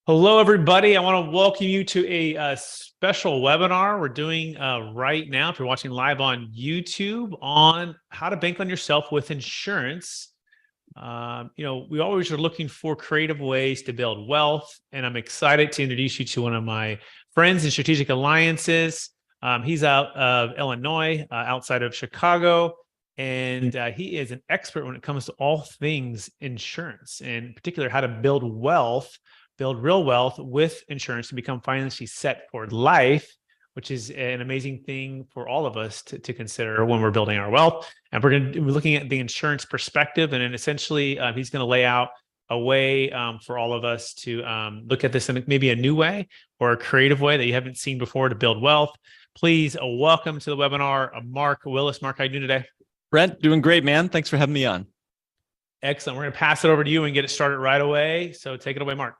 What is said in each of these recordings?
Hello, everybody. I want to welcome you to a special webinar we're doing right now. If you're watching live on YouTube, on how to bank on yourself with insurance. We always are looking for creative ways to build wealth, and I'm excited to introduce you to one of my friends in strategic alliances. He's out of Illinois, outside of Chicago, and he is an expert when it comes to all things insurance, and in particular, how to build real wealth with insurance to become financially set for life, which is an amazing thing for all of us to consider when we're building our wealth. And we're going to be looking at the insurance perspective. And then essentially, he's going to lay out a way for all of us to look at this in maybe a new way or a creative way that you haven't seen before to build wealth. Please welcome to the webinar, Mark Willis. Mark, how are you doing today? Brent, doing great, man. Thanks for having me on. Excellent. We're going to pass it over to you and get it started right away. So take it away, Mark.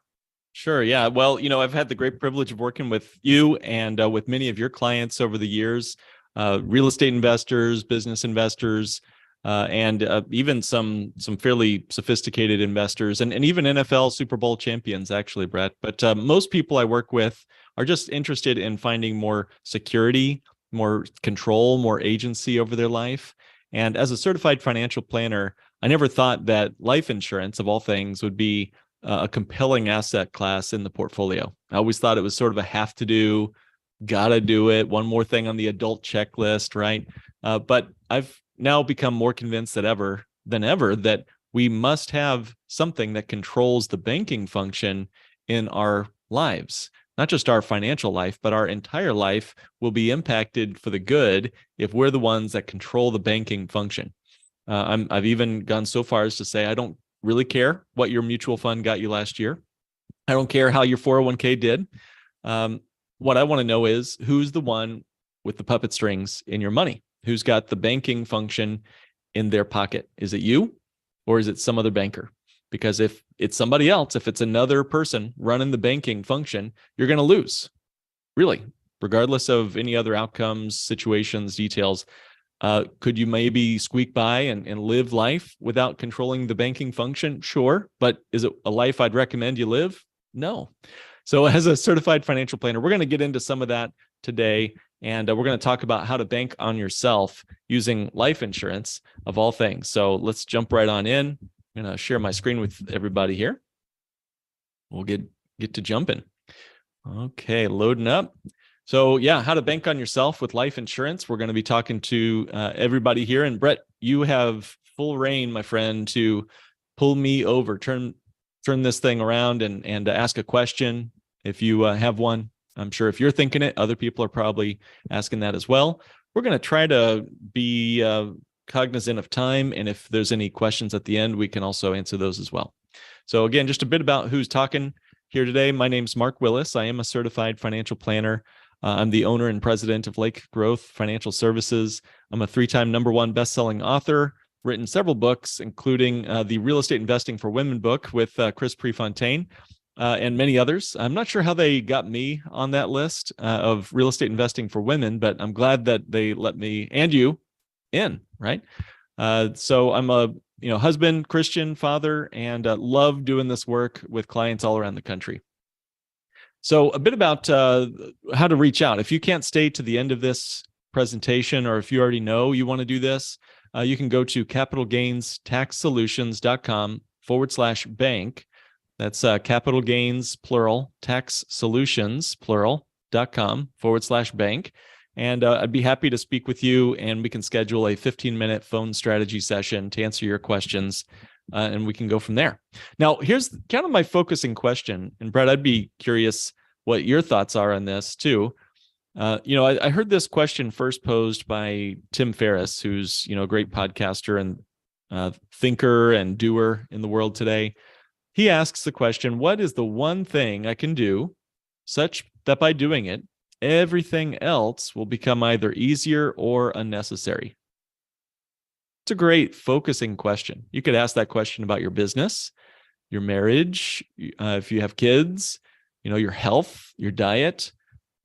Sure. Yeah. Well, I've had the great privilege of working with you and with many of your clients over the years, real estate investors, business investors, and even some fairly sophisticated investors and even NFL Super Bowl champions, actually, Brett. But most people I work with are just interested in finding more security, more control, more agency over their life. And as a certified financial planner, I never thought that life insurance, of all things, would be a compelling asset class in the portfolio. I always thought it was sort of a have to do, gotta do it, one more thing on the adult checklist, right? But I've now become more convinced than ever that we must have something that controls the banking function in our lives. Not just our financial life, but our entire life will be impacted for the good if we're the ones that control the banking function. I've even gone so far as to say I don't really care what your mutual fund got you last year. I don't care how your 401k did. What I want to know is who's the one with the puppet strings in your money? Who's got the banking function in their pocket? Is it you or is it some other banker? Because if it's somebody else, if it's another person running the banking function, you're going to lose, really, regardless of any other outcomes, situations, details. Could you maybe squeak by and live life without controlling the banking function? Sure. But is it a life I'd recommend you live? No. So as a certified financial planner, we're going to get into some of that today. And we're going to talk about how to bank on yourself using life insurance of all things. So let's jump right on in. I'm going to share my screen with everybody here. We'll get to jumping. Okay, loading up. So yeah, how to bank on yourself with life insurance. We're going to be talking to everybody here. And Brett, you have full reign, my friend, to pull me over, turn this thing around and ask a question if you have one. I'm sure if you're thinking it, other people are probably asking that as well. We're going to try to be cognizant of time. And if there's any questions at the end, we can also answer those as well. So again, just a bit about who's talking here today. My name's Mark Willis. I am a certified financial planner. I'm the owner and president of Lake Growth Financial Services. I'm a 3-time #1 best-selling author, written several books, including the Real Estate Investing for Women book with Chris Prefontaine and many others. I'm not sure how they got me on that list of Real Estate Investing for Women, but I'm glad that they let me and you in, right? So I'm a husband, Christian, father, and love doing this work with clients all around the country. So a bit about how to reach out. If you can't stay to the end of this presentation, or if you already know you want to do this, you can go to capitalgainstaxsolutions.com/bank. That's capital gains, plural, tax solutions, plural.com/bank. And I'd be happy to speak with you, and we can schedule a 15-minute phone strategy session to answer your questions. And we can go from there. Now, here's kind of my focusing question. And Brett, I'd be curious what your thoughts are on this too. I heard this question first posed by Tim Ferriss, who's, a great podcaster and thinker and doer in the world today. He asks the question, what is the one thing I can do such that by doing it, everything else will become either easier or unnecessary? It's a great focusing question. You could ask that question about your business, your marriage, if you have kids, your health, your diet,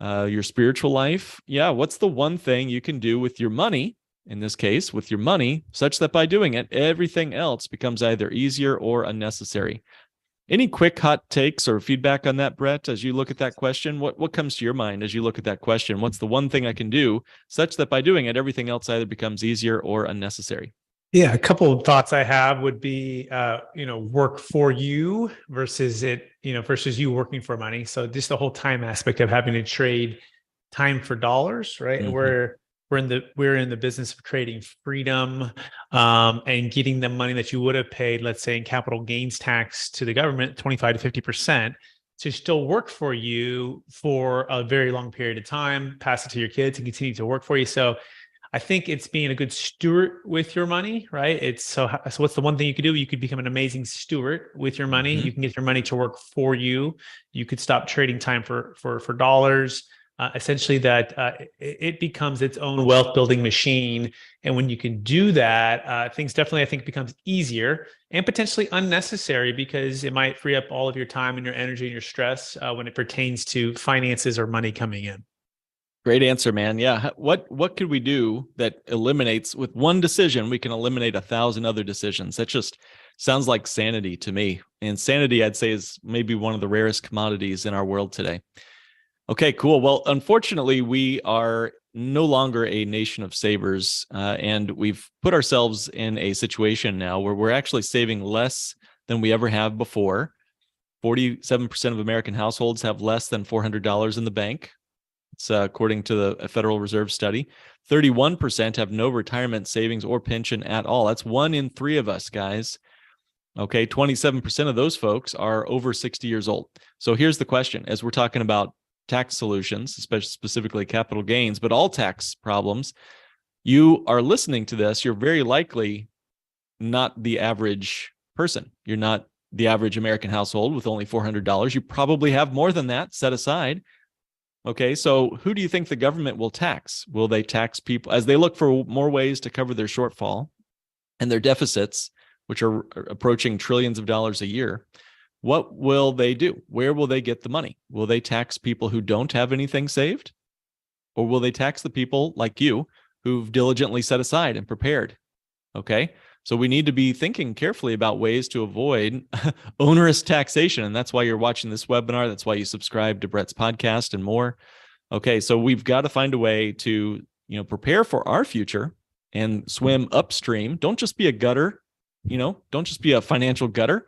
your spiritual life. Yeah, what's the one thing you can do with your money, in this case, with your money, such that by doing it, everything else becomes either easier or unnecessary? Any quick hot takes or feedback on that, Brett, as you look at that question? What comes to your mind as you look at that question? What's the one thing I can do such that by doing it, everything else either becomes easier or unnecessary? Yeah, a couple of thoughts I have would be, work for you versus versus you working for money. So just the whole time aspect of having to trade time for dollars, right? And Mhm. we're in the business of creating freedom, and getting the money that you would have paid, let's say in capital gains tax to the government, 25 to 50%, to still work for you for a very long period of time, pass it to your kids and continue to work for you. So I think it's being a good steward with your money, right? So what's the one thing you could do? You could become an amazing steward with your money. Mhm. You can get your money to work for you. You could stop trading time for dollars. Essentially, that it becomes its own wealth building machine. And when you can do that, things definitely, I think, becomes easier and potentially unnecessary, because it might free up all of your time and your energy and your stress when it pertains to finances or money coming in. Great answer, man. Yeah. What could we do that eliminates with one decision? We can eliminate 1,000 other decisions. That just sounds like sanity to me. And sanity, I'd say, is maybe one of the rarest commodities in our world today. Okay, cool. Well, unfortunately, we are no longer a nation of savers, and we've put ourselves in a situation now where we're actually saving less than we ever have before. 47% of American households have less than $400 in the bank. It's according to the Federal Reserve study. 31% have no retirement savings or pension at all. That's 1 in 3 of us, guys. Okay, 27% of those folks are over 60 years old. So here's the question, as we're talking about tax solutions, especially specifically capital gains, but all tax problems, you are listening to this, you're very likely not the average person. You're not the average American household with only $400. You probably have more than that set aside. Okay, so who do you think the government will tax? Will they tax people as they look for more ways to cover their shortfall and their deficits, which are approaching trillions of dollars a year? What will they do? Where will they get the money? Will they tax people who don't have anything saved? Or will they tax the people like you who've diligently set aside and prepared? Okay. So we need to be thinking carefully about ways to avoid onerous taxation. And that's why you're watching this webinar. That's why you subscribe to Brett's podcast and more. Okay. So we've got to find a way to, prepare for our future and swim upstream. Don't just be a gutter, don't just be a financial gutter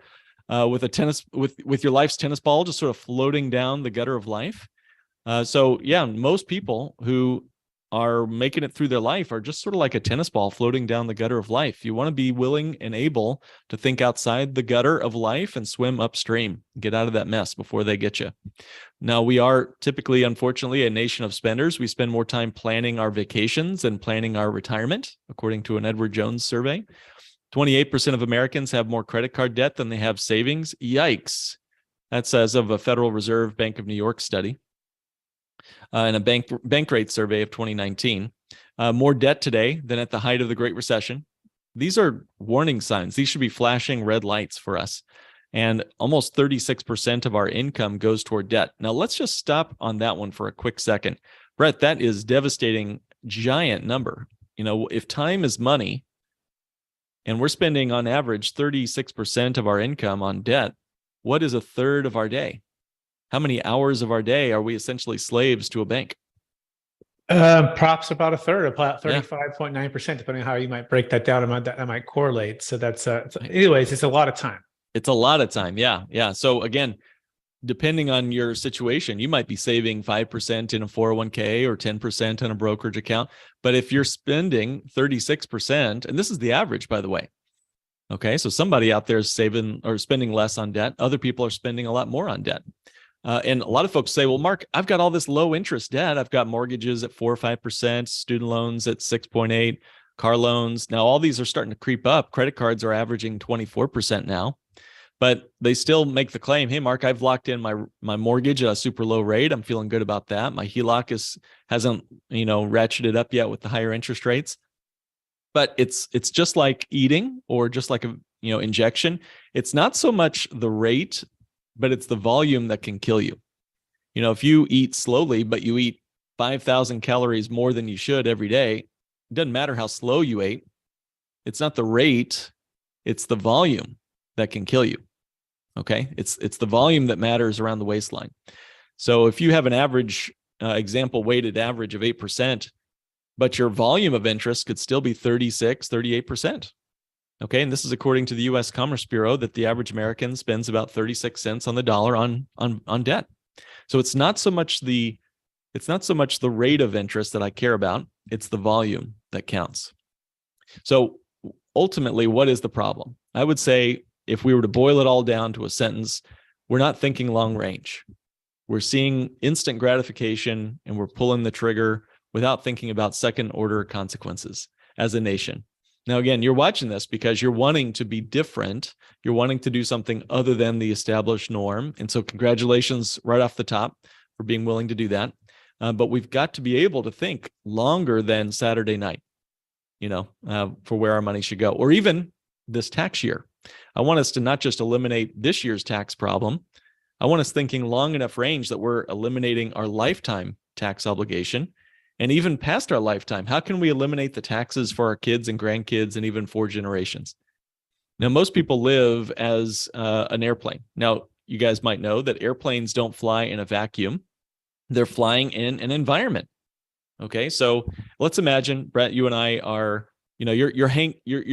with a tennis, with your life's tennis ball, just sort of floating down the gutter of life. So yeah, most people who are making it through their life are just sort of like a tennis ball floating down the gutter of life. You want to be willing and able to think outside the gutter of life and swim upstream, get out of that mess before they get you. Now, we are typically, unfortunately, a nation of spenders. We spend more time planning our vacations and planning our retirement, according to an Edward Jones survey. 28% of Americans have more credit card debt than they have savings. Yikes. That's as of a Federal Reserve Bank of New York study. In a bank rate survey of 2019. More debt today than at the height of the Great Recession. These are warning signs. These should be flashing red lights for us. And almost 36% of our income goes toward debt. Now, let's just stop on that one for a quick second. Brett, that is devastating, giant number. If time is money and we're spending on average 36% of our income on debt, what is a third of our day? How many hours of our day are we essentially slaves to a bank? Props about a third, about Yeah. 35.9%, depending on how you might break that down. That might correlate. So that's anyways, it's a lot of time. It's a lot of time. Yeah. Yeah. So again, depending on your situation, you might be saving 5% in a 401k or 10% in a brokerage account. But if you're spending 36%, and this is the average, by the way. Okay. So somebody out there is saving or spending less on debt. Other people are spending a lot more on debt. And a lot of folks say, well, Mark, I've got all this low interest debt. I've got mortgages at 4 or 5%, student loans at 6.8, car loans. Now, all these are starting to creep up. Credit cards are averaging 24% now, but they still make the claim, hey, Mark, I've locked in my mortgage at a super low rate. I'm feeling good about that. My HELOC hasn't, ratcheted up yet with the higher interest rates. But it's just like eating or just like a, injection. It's not so much the rate, but it's the volume that can kill you. If you eat slowly, but you eat 5,000 calories more than you should every day, it doesn't matter how slow you ate. It's not the rate, it's the volume that can kill you. Okay. It's the volume that matters around the waistline. So if you have an average example weighted average of 8%, but your volume of interest could still be 36, 38%. Okay. And this is according to the US Commerce Bureau, that the average American spends about 36 cents on the dollar on debt. So it's not so much the rate of interest that I care about. It's the volume that counts. So ultimately, what is the problem? I would say, if we were to boil it all down to a sentence, we're not thinking long range. We're seeing instant gratification, and we're pulling the trigger without thinking about second order consequences as a nation. Now, again, you're watching this because you're wanting to be different. You're wanting to do something other than the established norm. And so congratulations right off the top for being willing to do that. But we've got to be able to think longer than Saturday night, for where our money should go, or even this tax year. I want us to not just eliminate this year's tax problem. I want us thinking long enough range that we're eliminating our lifetime tax obligation, and even past our lifetime. How can we eliminate the taxes for our kids and grandkids and even 4 generations? Now, most people live as an airplane. Now, you guys might know that airplanes don't fly in a vacuum. They're flying in an environment. Okay, so let's imagine, Brett, you and I are, you're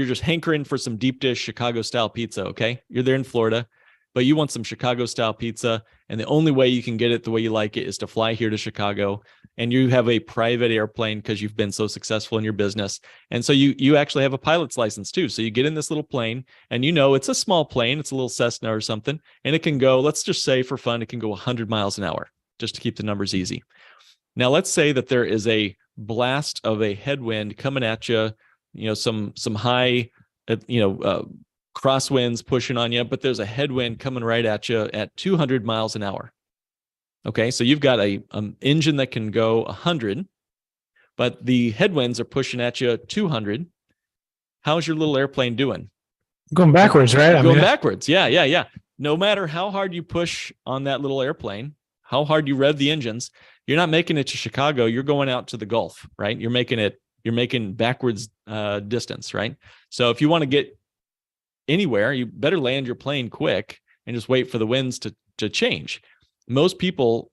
just hankering for some deep dish Chicago style pizza. Okay, you're there in Florida, but you want some Chicago style pizza, and the only way you can get it the way you like it is to fly here to Chicago. And you have a private airplane because you've been so successful in your business, and so you actually have a pilot's license too. So you get in this little plane, and it's a small plane, it's a little Cessna or something, and it can go, let's just say for fun, it can go 100 miles an hour, just to keep the numbers easy. Now, let's say that there is a blast of a headwind coming at you, some high, crosswinds pushing on you, but there's a headwind coming right at you at 200 miles an hour. Okay, so you've got an engine that can go 100, but the headwinds are pushing at you 200. How's your little airplane doing? Going backwards, right? Going backwards. Yeah. No matter how hard you push on that little airplane, how hard you rev the engines, you're not making it to Chicago. You're going out to the Gulf, right? You're making backwards distance, right? So if you want to get anywhere, you better land your plane quick and just wait for the winds to change. Most people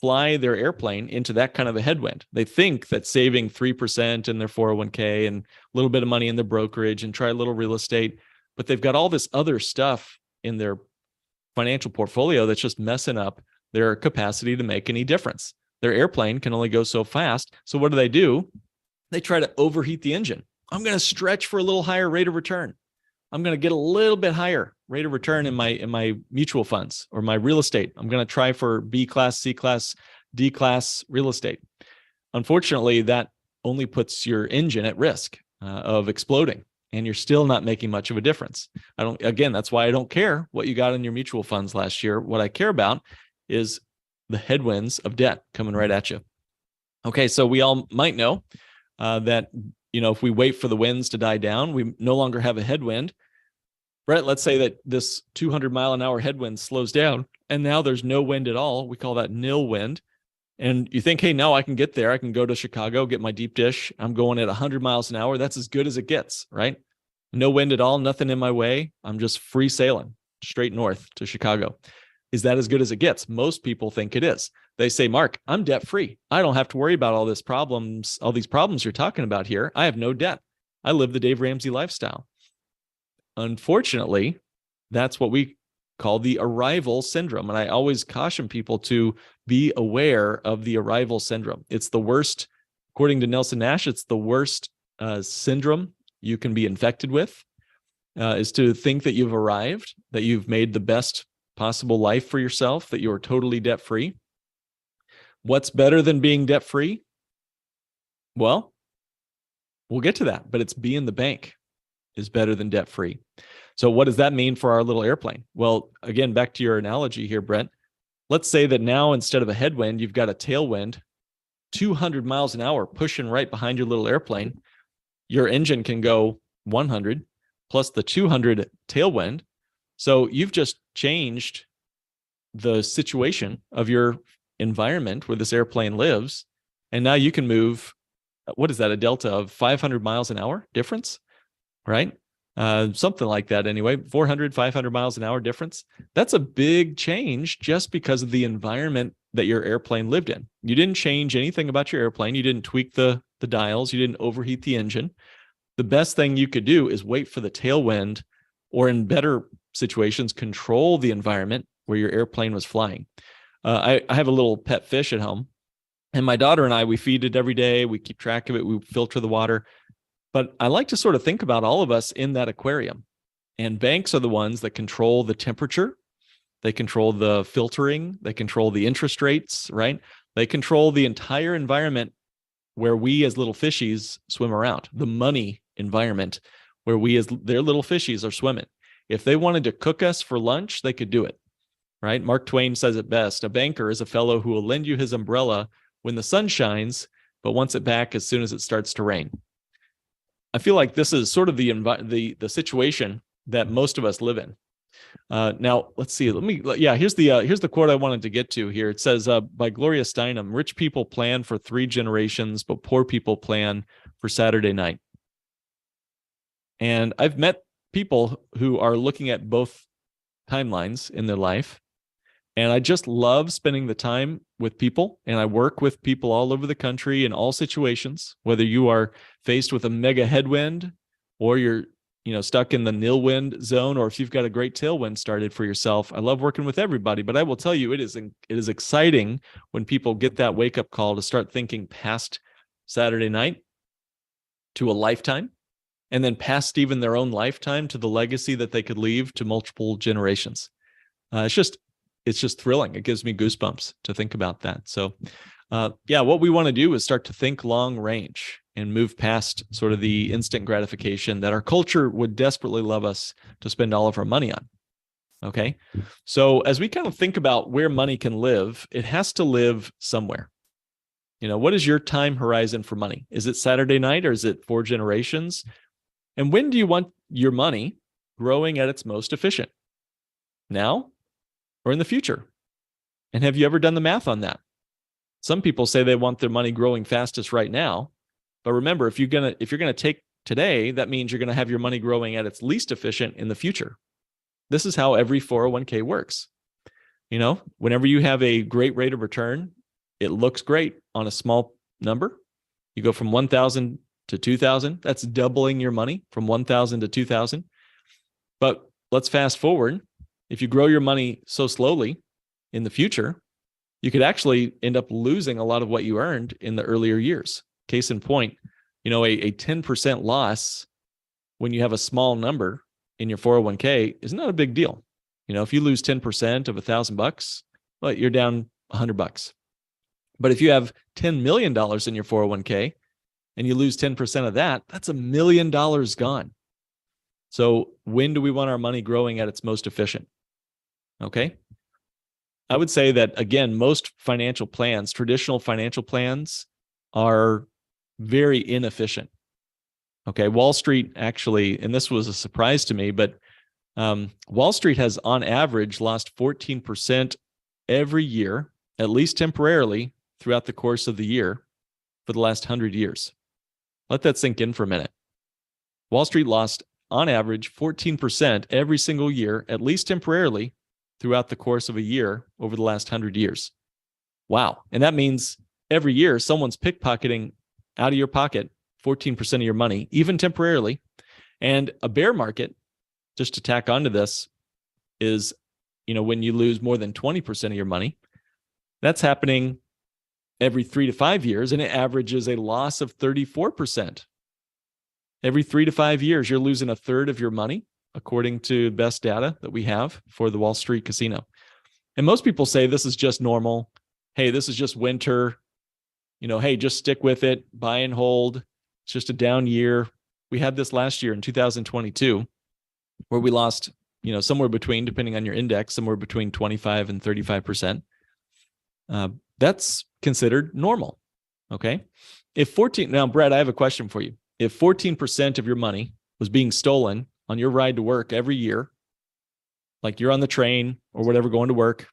fly their airplane into that kind of a headwind. They think that saving 3% in their 401k and a little bit of money in their brokerage and try a little real estate, but they've got all this other stuff in their financial portfolio that's just messing up their capacity to make any difference. Their airplane can only go so fast. So what do? They try to overheat the engine. I'm going to stretch for a little higher rate of return. I'm going to get a little bit higher rate of return in my mutual funds or my real estate. I'm going to try for B class, C class, D class real estate. Unfortunately, that only puts your engine at risk of exploding, and you're still not making much of a difference. That's why I don't care what you got in your mutual funds last year. What I care about is the headwinds of debt coming right at you. Okay, so we all might know that, if we wait for the winds to die down, we no longer have a headwind. Brett, let's say that this 200 mile an hour headwind slows down and now there's no wind at all. We call that nil wind. And you think, hey, now I can get there. I can go to Chicago, get my deep dish. I'm going at 100 miles an hour. That's as good as it gets, right? No wind at all, nothing in my way. I'm just free sailing straight north to Chicago. Is that as good as it gets? Most people think it is. They say, Mark, I'm debt free. I don't have to worry about all these problems you're talking about here. I have no debt. I live the Dave Ramsey lifestyle. Unfortunately, that's what we call the arrival syndrome. And I always caution people to be aware of the arrival syndrome. It's the worst, according to Nelson Nash, it's the worst syndrome you can be infected with, is to think that you've arrived, that you've made the best possible life for yourself, that you're totally debt-free. What's better than being debt-free? Well, we'll get to that, but it's being the bank is better than debt-free. So what does that mean for our little airplane? Well, again, back to your analogy here, Brent. Let's say that now instead of a headwind, you've got a tailwind, 200 miles an hour pushing right behind your little airplane. Your engine can go 100 plus the 200 tailwind. So you've just changed the situation of your environment where this airplane lives. And now you can move, what is that, a delta of 500 miles an hour difference, right? something like that anyway, 400, 500 miles an hour difference. That's a big change just because of the environment that your airplane lived in. You didn't change anything about your airplane. You didn't tweak the dials. You didn't overheat the engine. The best thing you could do is wait for the tailwind, or in better situations, control the environment where your airplane was flying. I have a little pet fish at home, and my daughter and I, we feed it every day. We keep track of it. We filter the water. But I like to sort of think about all of us in that aquarium. And banks are the ones that control the temperature. They control the filtering. They control the interest rates, right? They control the entire environment where we as little fishies swim around, the money environment where we as their little fishies are swimming. If they wanted to cook us for lunch, they could do it, right? Mark Twain says it best. A banker is a fellow who will lend you his umbrella when the sun shines, but wants it back as soon as it starts to rain. I feel like this is sort of the situation that most of us live in. Now, let's see. Here's the quote I wanted to get to here. It says by Gloria Steinem, "Rich people plan for 3 generations, but poor people plan for Saturday night." And I've met people who are looking at both timelines in their life. And I just love spending the time with people. And I work with people all over the country in all situations, whether you are faced with a mega headwind or you're stuck in the nil wind zone, or if you've got a great tailwind started for yourself. I love working with everybody, but I will tell you, it is exciting when people get that wake up call to start thinking past Saturday night to a lifetime, and then past even their own lifetime to the legacy that they could leave to multiple generations. It's just thrilling. It gives me goosebumps to think about that. So, what we want to do is start to think long range and move past sort of the instant gratification that our culture would desperately love us to spend all of our money on. Okay. So as we kind of think about where money can live, it has to live somewhere. What is your time horizon for money? Is it Saturday night, or is it 4 generations? And when do you want your money growing at its most efficient? Now or in the future? And have you ever done the math on that? Some people say they want their money growing fastest right now. But remember, if you're gonna take today, that means you're gonna have your money growing at its least efficient in the future. This is how every 401k works. Whenever you have a great rate of return, it looks great on a small number. You go from 1,000 to 2,000. That's doubling your money from 1,000 to 2,000. But let's fast forward. If you grow your money so slowly in the future, you could actually end up losing a lot of what you earned in the earlier years. Case in point, a 10% loss when you have a small number in your 401k is not a big deal. If you lose 10% of $1,000, well, you're down $100. But if you have $10 million in your 401k and you lose 10% of that, that's $1 million gone. So when do we want our money growing at its most efficient? Okay. I would say that, again, most financial plans, traditional financial plans, are very inefficient. Okay. Wall Street actually, and this was a surprise to me, but Wall Street has on average lost 14% every year, at least temporarily, throughout the course of the year for the last 100 years. Let that sink in for a minute. Wall Street lost on average 14% every single year, at least temporarily, throughout the course of a year over the last 100 years. Wow. And that means every year someone's pickpocketing out of your pocket 14% of your money, even temporarily. And a bear market, just to tack onto this, is, when you lose more than 20% of your money. That's happening every 3 to 5 years, and it averages a loss of 34%. Every 3 to 5 years, you're losing a third of your money, according to best data that we have for the Wall Street casino. And most people say this is just normal. Hey, this is just winter. Hey, just stick with it, buy and hold. It's just a down year. We had this last year in 2022, where we lost, somewhere between, depending on your index, somewhere between 25 and 35%. That's considered normal. Okay. Now, Brett, I have a question for you. If 14% of your money was being stolen on your ride to work every year, like you're on the train or whatever going to work,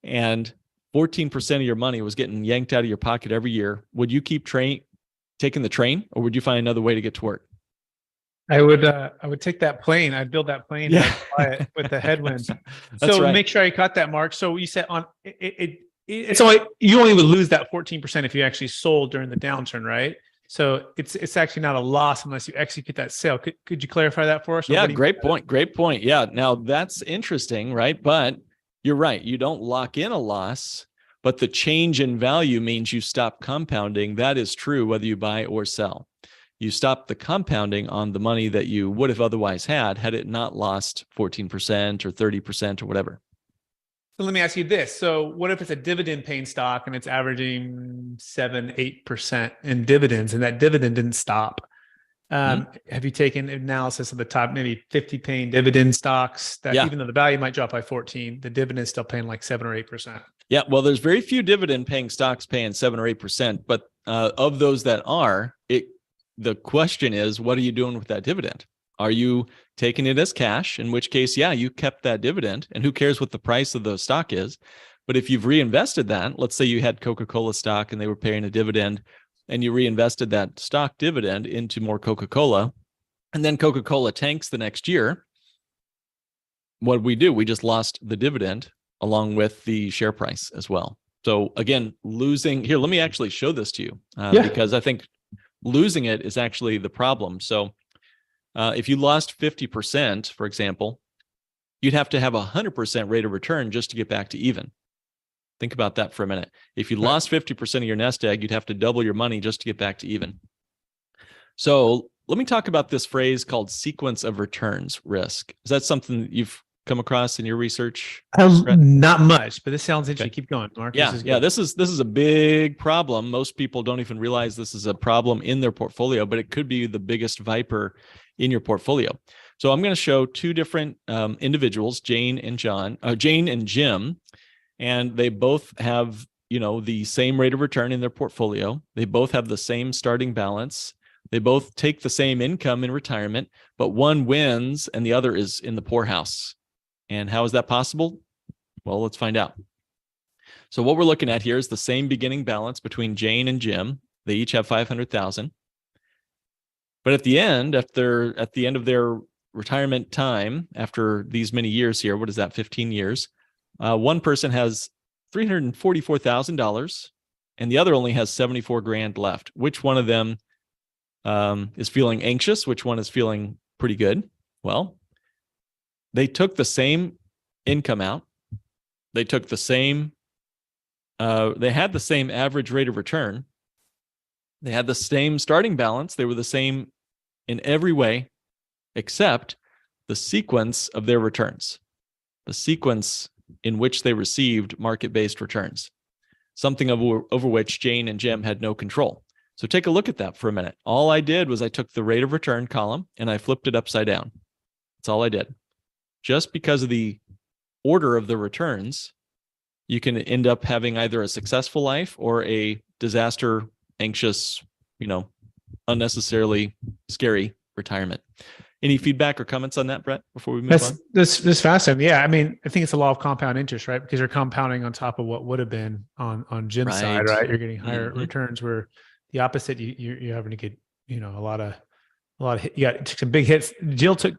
and 14% of your money was getting yanked out of your pocket every year, would you keep taking the train, or would you find another way to get to work? I would take that plane. I'd build that plane and I'd fly it with the headwind. That's So right. make sure I caught that, Mark. So you said it's only, you only would lose that 14% if you actually sold during the downturn, right? So it's actually not a loss unless you execute that sale. Could you clarify that for us? Yeah, great point. Great point. Yeah. Now that's interesting, right? But you're right. You don't lock in a loss, but the change in value means you stop compounding. That is true whether you buy or sell. You stop the compounding on the money that you would have otherwise had it not lost 14% or 30% or whatever. So let me ask you this. So what if it's a dividend paying stock and it's averaging 7-8% in dividends and that dividend didn't stop? Have you taken analysis of the top maybe 50 paying dividend stocks that even though the value might drop by 14, the dividend is still paying like 7 or 8%? Yeah, well, there's very few dividend paying stocks paying 7 or 8%, but of those that are, the question is, what are you doing with that dividend? Are you taking it as cash? In which case, yeah, you kept that dividend, and who cares what the price of the stock is? But if you've reinvested that, let's say you had Coca-Cola stock and they were paying a dividend, and you reinvested that stock dividend into more Coca-Cola, and then Coca-Cola tanks the next year, what do? We just lost the dividend along with the share price as well. So again, losing here, let me actually show this to you because I think losing it is actually the problem. So if you lost 50%, for example, you'd have to have 100% rate of return just to get back to even. Think about that for a minute. If you lost 50% of your nest egg, you'd have to double your money just to get back to even. So let me talk about this phrase called sequence of returns risk. Is that something that you've come across in your research? Not much, but this sounds interesting. Okay. Keep going, Mark. Yeah, this is a big problem. Most people don't even realize this is a problem in their portfolio, but it could be the biggest viper in your portfolio. So I'm going to show two different individuals, Jane and Jim, and they both have, the same rate of return in their portfolio. They both have the same starting balance. They both take the same income in retirement, but one wins and the other is in the poorhouse. And how is that possible? Well, let's find out. So what we're looking at here is the same beginning balance between Jane and Jim. They each have $500,000. But at the end of their retirement time, after these many years here, what is that, 15 years, one person has $344,000 and the other only has 74 grand left. Which one of them is feeling anxious? Which one is feeling pretty good? Well, they took the same income out. They took the same, they had the same average rate of return. They had the same starting balance. They were the same in every way, except the sequence of their returns, the sequence in which they received market-based returns, something over which Jane and Jim had no control. So take a look at that for a minute. All I did was I took the rate of return column and I flipped it upside down. That's all I did. Just because of the order of the returns, you can end up having either a successful life or a disaster, anxious, unnecessarily scary retirement. Any feedback or comments on that, Brett, before we move on? This fascinating. Yeah. I mean, I think it's a law of compound interest, right? Because you're compounding on top of what would have been on Jim's side, right? You're getting higher returns, where the opposite, you're having to get, a lot of took some big hits.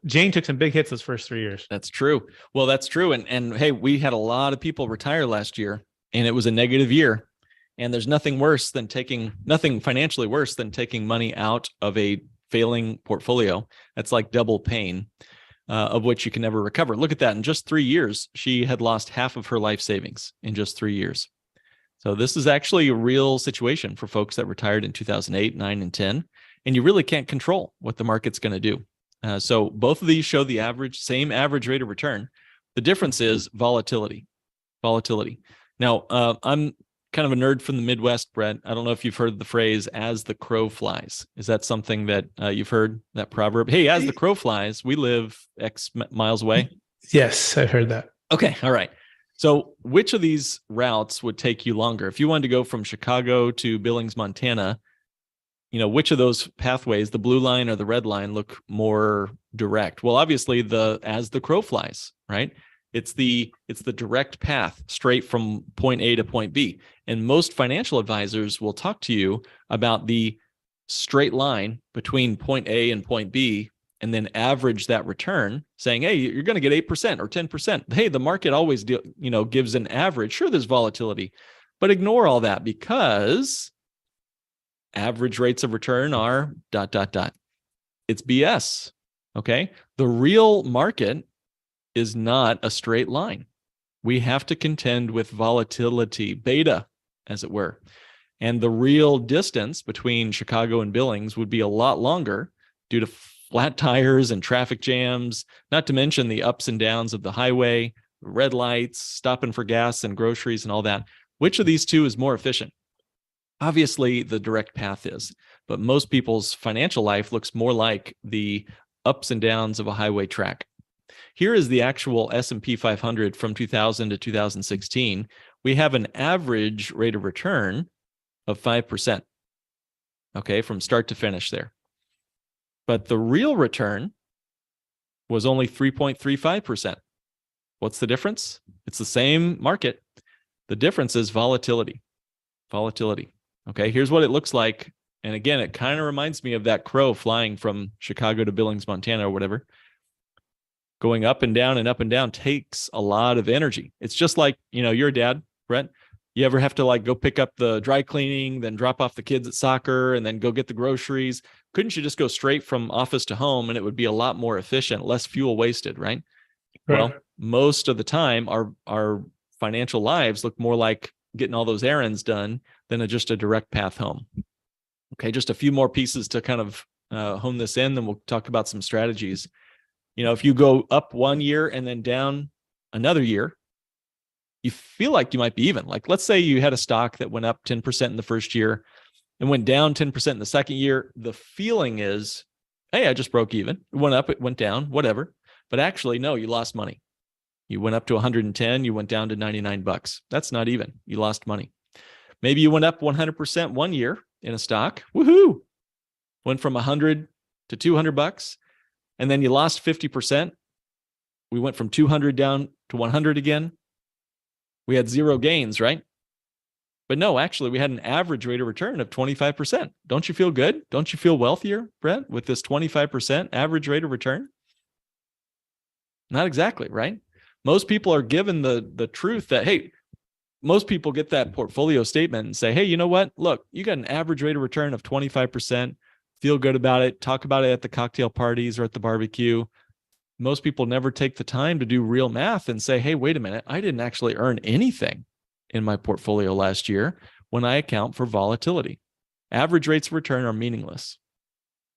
Jane took some big hits those first 3 years. That's true. Well, that's true. And hey, we had a lot of people retire last year and it was a negative year. And there's nothing financially worse than taking money out of a failing portfolio. That's like double pain, of which you can never recover. Look at that. In just 3 years, she had lost half of her life savings in just 3 years. So this is actually a real situation for folks that retired in 2008, 9, and 10. And you really can't control what the market's going to do. So both of these show the same average rate of return. The difference is volatility. Now, I'm kind of a nerd from the Midwest, Brett. I don't know if you've heard the phrase, as the crow flies. Is that something that you've heard, that proverb? Hey, as the crow flies, we live X miles away. Yes, I've heard that. Okay. All right. So which of these routes would take you longer? If you wanted to go from Chicago to Billings, Montana, which of those pathways, the blue line or the red line, look more direct? Well, obviously as the crow flies, right? It's the direct path straight from point A to point B. And most financial advisors will talk to you about the straight line between point A and point B and then average that return, saying, hey, you're going to get 8% or 10%. Hey, the market always gives an average. Sure, there's volatility, but ignore all that because average rates of return are ... It's BS. Okay. The real market is not a straight line. We have to contend with volatility, beta, as it were. And the real distance between Chicago and Billings would be a lot longer due to flat tires and traffic jams, not to mention the ups and downs of the highway, red lights, stopping for gas and groceries and all that. Which of these two is more efficient? Obviously, the direct path is, but most people's financial life looks more like the ups and downs of a highway track. Here is the actual S&P 500 from 2000 to 2016. We have an average rate of return of 5%, okay, from start to finish there. But the real return was only 3.35%. What's the difference? It's the same market. The difference is volatility. Volatility. Okay, here's what it looks like. And again, it kind of reminds me of that crow flying from Chicago to Billings, Montana, or whatever. Going up and down takes a lot of energy. It's just like, you're a dad, Brett. You ever have to like go pick up the dry cleaning, then drop off the kids at soccer, and then go get the groceries? Couldn't you just go straight from office to home and it would be a lot more efficient, less fuel wasted, right? Well, most of the time, our financial lives look more like getting all those errands done than just a direct path home. Okay, just a few more pieces to kind of hone this in, then we'll talk about some strategies. If you go up one year and then down another year, you feel like you might be even. Like, let's say you had a stock that went up 10% in the first year and went down 10% in the second year. The feeling is, hey, I just broke even. It went up, it went down, whatever. But actually, no, you lost money. You went up to 110, you went down to $99. That's not even. You lost money. Maybe you went up 100% one year in a stock. Woohoo! Went from 100 to $200, and then you lost 50%. We went from 200 down to 100 again. We had zero gains, right? But no, actually, we had an average rate of return of 25%. Don't you feel good? Don't you feel wealthier, Brett, with this 25% average rate of return? Not exactly, right? Most people are given the truth that, hey, most people get that portfolio statement and say, hey, you know what? Look, you got an average rate of return of 25%. Feel good about it. Talk about it at the cocktail parties or at the barbecue. Most people never take the time to do real math and say, hey, wait a minute, I didn't actually earn anything in my portfolio last year when I account for volatility. Average rates of return are meaningless.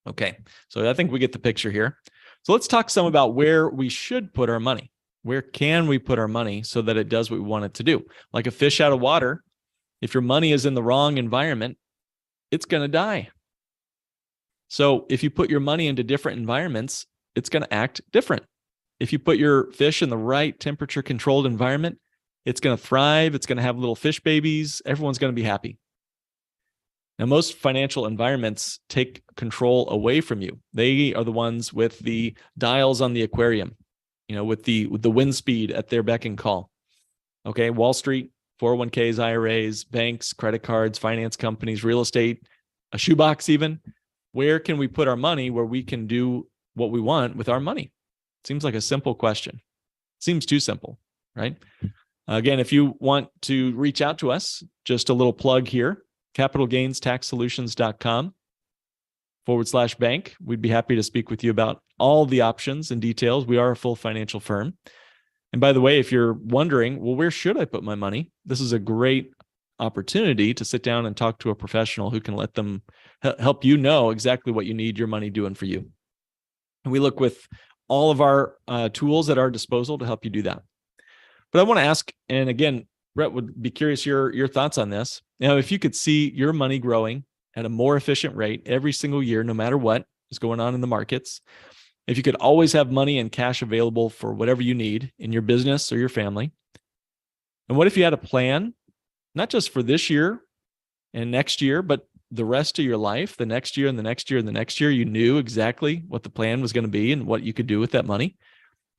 Okay, so I think we get the picture here. So let's talk some about where we should put our money. Where can we put our money so that it does what we want it to do? Like a fish out of water, if your money is in the wrong environment, it's going to die. So if you put your money into different environments, it's going to act different. If you put your fish in the right temperature controlled environment, it's going to thrive. It's going to have little fish babies. Everyone's going to be happy. Now, most financial environments take control away from you. They are the ones with the dials on the aquarium, with the wind speed at their beck and call. Okay, Wall Street, 401ks, IRAs, banks, credit cards, finance companies, real estate, a shoebox even. Where can we put our money where we can do what we want with our money? Seems like a simple question. Seems too simple, right? Again, if you want to reach out to us, just a little plug here, capitalgainstaxsolutions.com/bank. We'd be happy to speak with you about all the options and details. We are a full financial firm. And by the way, if you're wondering, well, where should I put my money? This is a great opportunity to sit down and talk to a professional who can let them help you know exactly what you need your money doing for you. And we look with all of our tools at our disposal to help you do that. But I want to ask, and again, Brett, would be curious your thoughts on this. Now, if you could see your money growing at a more efficient rate every single year, no matter what is going on in the markets, if you could always have money and cash available for whatever you need in your business or your family, and what if you had a plan, not just for this year and next year, but the rest of your life, the next year and the next year and the next year, you knew exactly what the plan was going to be and what you could do with that money?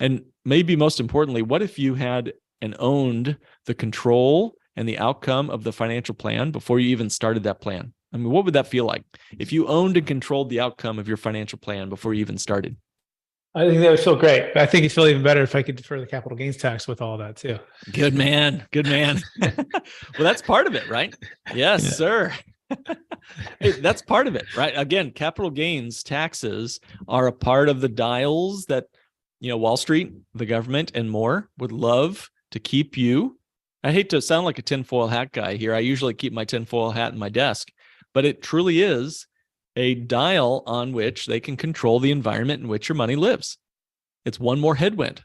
And maybe most importantly, what if you had and owned the control and the outcome of the financial plan before you even started that plan? I mean, what would that feel like if you owned and controlled the outcome of your financial plan before you even started? I think that was so great. I think it's feel even better if I could defer the capital gains tax with all that too. Good man. Good man. Well, that's part of it, right? Yes, Yeah. sir. Hey, that's part of it, right? Again, capital gains taxes are a part of the dials that, Wall Street, the government, and more would love to keep you. I hate to sound like a tinfoil hat guy here. I usually keep my tinfoil hat in my desk, but it truly is a dial on which they can control the environment in which your money lives. It's one more headwind.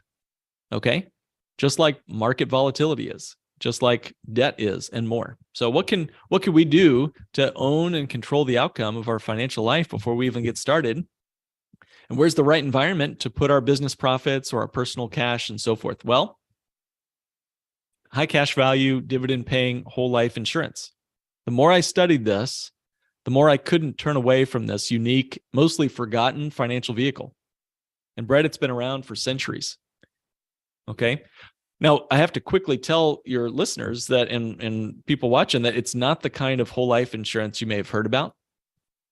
Okay. Just like market volatility is, just like debt is, and more. So what can we do to own and control the outcome of our financial life before we even get started? And where's the right environment to put our business profits or our personal cash and so forth? Well, high cash value, dividend paying whole life insurance. The more I studied this, the more I couldn't turn away from this unique, mostly forgotten financial vehicle. And Brett, it's been around for centuries. Okay. Now, I have to quickly tell your listeners that and people watching that it's not the kind of whole life insurance you may have heard about.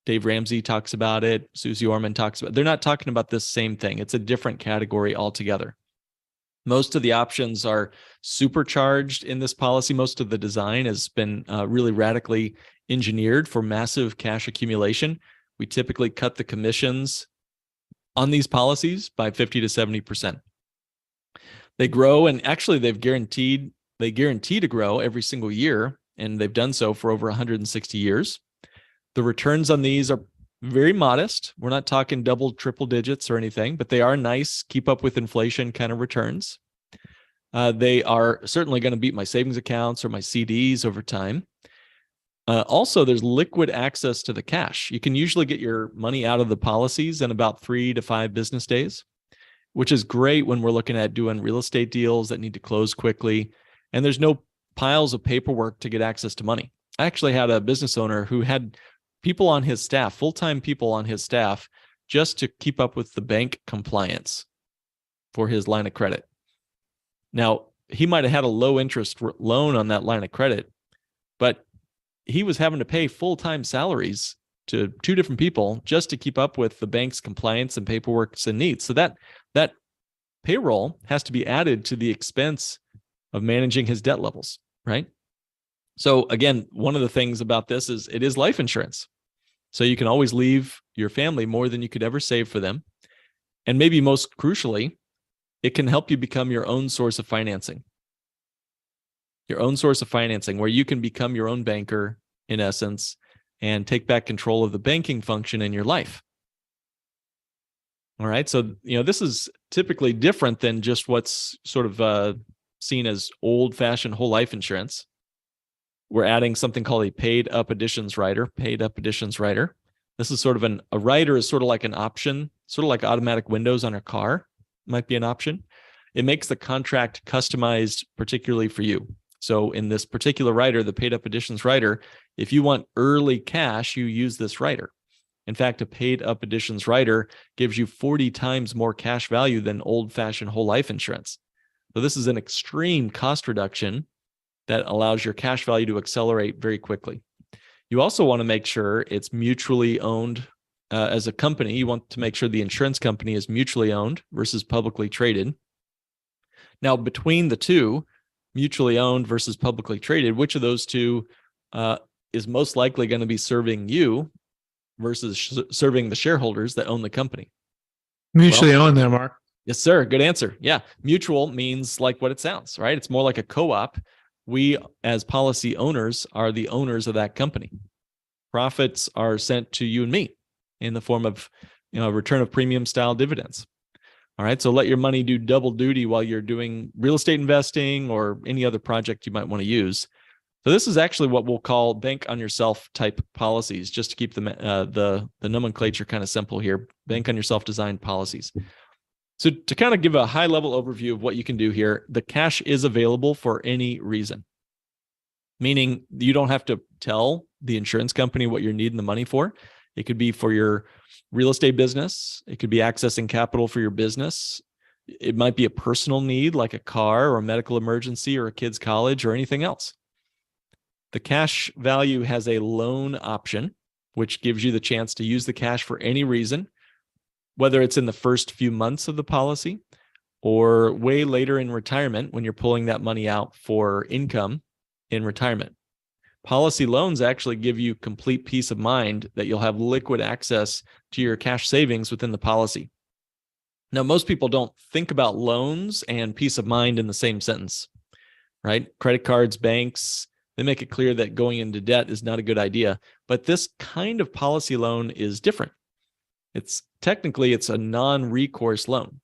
Dave Ramsey talks about it. Susie Orman talks about it. They're not talking about this same thing. It's a different category altogether. Most of the options are supercharged in this policy. Most of the design has been really radically engineered for massive cash accumulation. We typically cut the commissions on these policies by 50 to 70%. They grow, and actually they guarantee to grow every single year, and they've done so for over 160 years. The returns on these are very modest. We're not talking double, triple digits or anything, but they are nice, keep up with inflation kind of returns. They are certainly going to beat my savings accounts or my CDs over time. Also, there's liquid access to the cash. You can usually get your money out of the policies in about 3 to 5 business days, which is great when we're looking at doing real estate deals that need to close quickly. And there's no piles of paperwork to get access to money. I actually had a business owner who had people on his staff, full-time people on his staff, just to keep up with the bank compliance for his line of credit. Now, he might have had a low interest loan on that line of credit, but he was having to pay full-time salaries to 2 different people just to keep up with the bank's compliance and paperwork and needs. So that payroll has to be added to the expense of managing his debt levels, right? So again, one of the things about this is it is life insurance. So you can always leave your family more than you could ever save for them. And maybe most crucially, it can help you become your own source of financing. Your own source of financing, where you can become your own banker, in essence, and take back control of the banking function in your life. All right. So, this is typically different than just what's sort of seen as old-fashioned whole life insurance. We're adding something called a paid up additions rider. This is sort of a rider is sort of like an option, sort of like automatic windows on a car might be an option. It makes the contract customized particularly for you. So in this particular rider, the paid up additions rider, if you want early cash, you use this rider. In fact, a paid up additions rider gives you 40 times more cash value than old-fashioned whole life insurance. So this is an extreme cost reduction that allows your cash value to accelerate very quickly. You also want to make sure it's mutually owned as a company. You want to make sure the insurance company is mutually owned versus publicly traded. Now, between the two, mutually owned versus publicly traded, which of those two is most likely going to be serving you versus serving the shareholders that own the company? Mutually owned there, Mark. Yes, sir. Good answer. Yeah. Mutual means like what it sounds, right? It's more like a co-op. We, as policy owners, are the owners of that company. Profits are sent to you and me in the form of, return of premium style dividends. All right. So let your money do double duty while you're doing real estate investing or any other project you might want to use. So this is actually what we'll call bank on yourself type policies, just to keep the nomenclature kind of simple here. Bank on yourself designed policies. So to kind of give a high level overview of what you can do here, the cash is available for any reason, meaning you don't have to tell the insurance company what you're needing the money for. It could be for your real estate business. It could be accessing capital for your business. It might be a personal need like a car or a medical emergency or a kid's college or anything else. The cash value has a loan option, which gives you the chance to use the cash for any reason whether it's in the first few months of the policy or way later in retirement when you're pulling that money out for income in retirement. Policy loans actually give you complete peace of mind that you'll have liquid access to your cash savings within the policy. Now, most people don't think about loans and peace of mind in the same sentence, right? Credit cards, banks, they make it clear that going into debt is not a good idea. But this kind of policy loan is different. It's a non-recourse loan.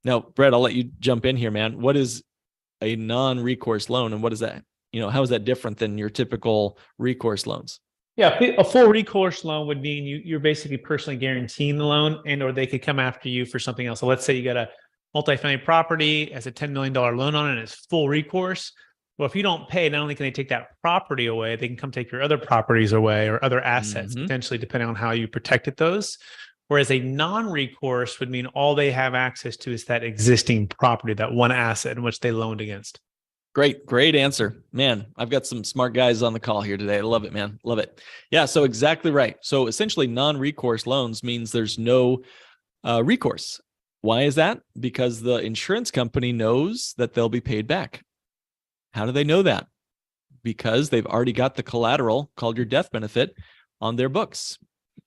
Now, Brett, I'll let you jump in here, man. What is a non-recourse loan, and what is that? How is that different than your typical recourse loans? Yeah, a full recourse loan would mean you're basically personally guaranteeing the loan, and or they could come after you for something else. So let's say you got a multifamily property as a $10 million loan on it, and it's full recourse. Well, if you don't pay, not only can they take that property away, they can come take your other properties away or other assets, potentially, depending on how you protected those. Whereas a non-recourse would mean all they have access to is that existing property, that one asset in which they loaned against. Great answer. Man, I've got some smart guys on the call here today. I love it, man. Love it. Yeah, so exactly right. So essentially non-recourse loans means there's no recourse. Why is that? Because the insurance company knows that they'll be paid back. How do they know that? Because they've already got the collateral called your death benefit on their books.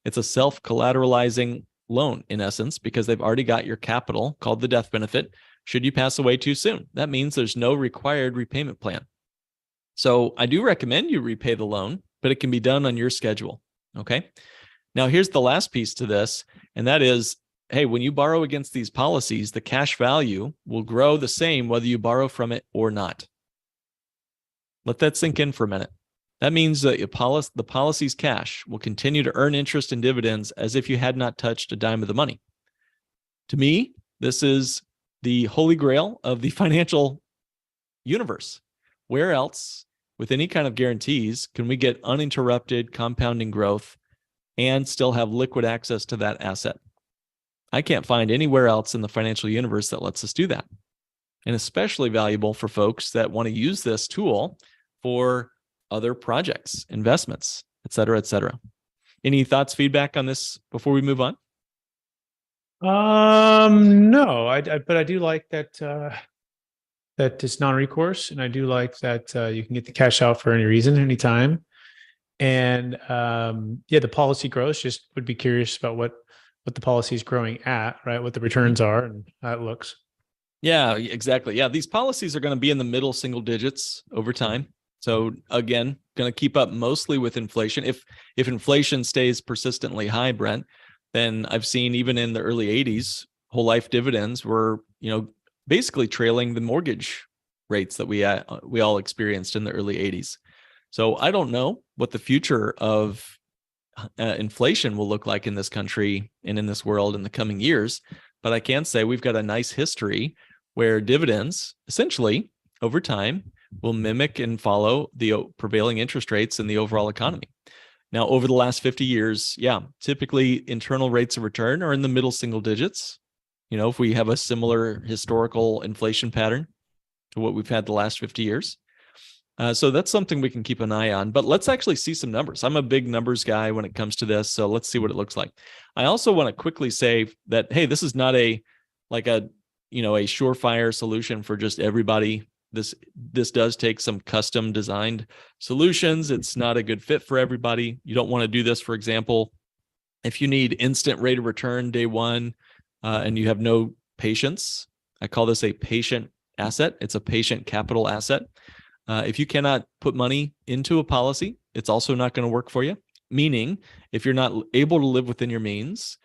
It's a self-collateralizing loan in essence, because they've already got your capital called the death benefit should you pass away too soon. That means there's no required repayment plan. So I do recommend you repay the loan, but it can be done on your schedule. Okay. Now here's the last piece to this, and that is, hey, when you borrow against these policies, the cash value will grow the same whether you borrow from it or not. Let that sink in for a minute. That means that the policy's cash will continue to earn interest and dividends as if you had not touched a dime of the money. To me, this is the holy grail of the financial universe. Where else, with any kind of guarantees, can we get uninterrupted compounding growth and still have liquid access to that asset? I can't find anywhere else in the financial universe that lets us do that. And especially valuable for folks that want to use this tool for other projects, investments, et cetera, et cetera. Any thoughts, feedback on this before we move on? No, but I do like that that it's non-recourse, and I do like that you can get the cash out for any reason, anytime. And the policy grows. Just would be curious about what the policy is growing at, right? What the returns are and how it looks. Yeah, exactly. Yeah, these policies are going to be in the middle single digits over time. So again, going to keep up mostly with inflation. If inflation stays persistently high, Brent, then I've seen even in the early 80s, whole life dividends were, basically trailing the mortgage rates that we all experienced in the early 80s. So I don't know what the future of inflation will look like in this country and in this world in the coming years, but I can say we've got a nice history where dividends essentially over time will mimic and follow the prevailing interest rates in the overall economy. Now, over the last 50 years, typically internal rates of return are in the middle single digits. If we have a similar historical inflation pattern to what we've had the last 50 years. So that's something we can keep an eye on. But let's actually see some numbers. I'm a big numbers guy when it comes to this. So let's see what it looks like. I also want to quickly say that, hey, this is not a surefire solution for just everybody. This does take some custom designed solutions. It's not a good fit for everybody. You don't want to do this, for example, if you need instant rate of return day one and you have no patience. I call this a patient asset. It's a patient capital asset. If you cannot put money into a policy, it's also not going to work for you. Meaning, if you're not able to live within your means,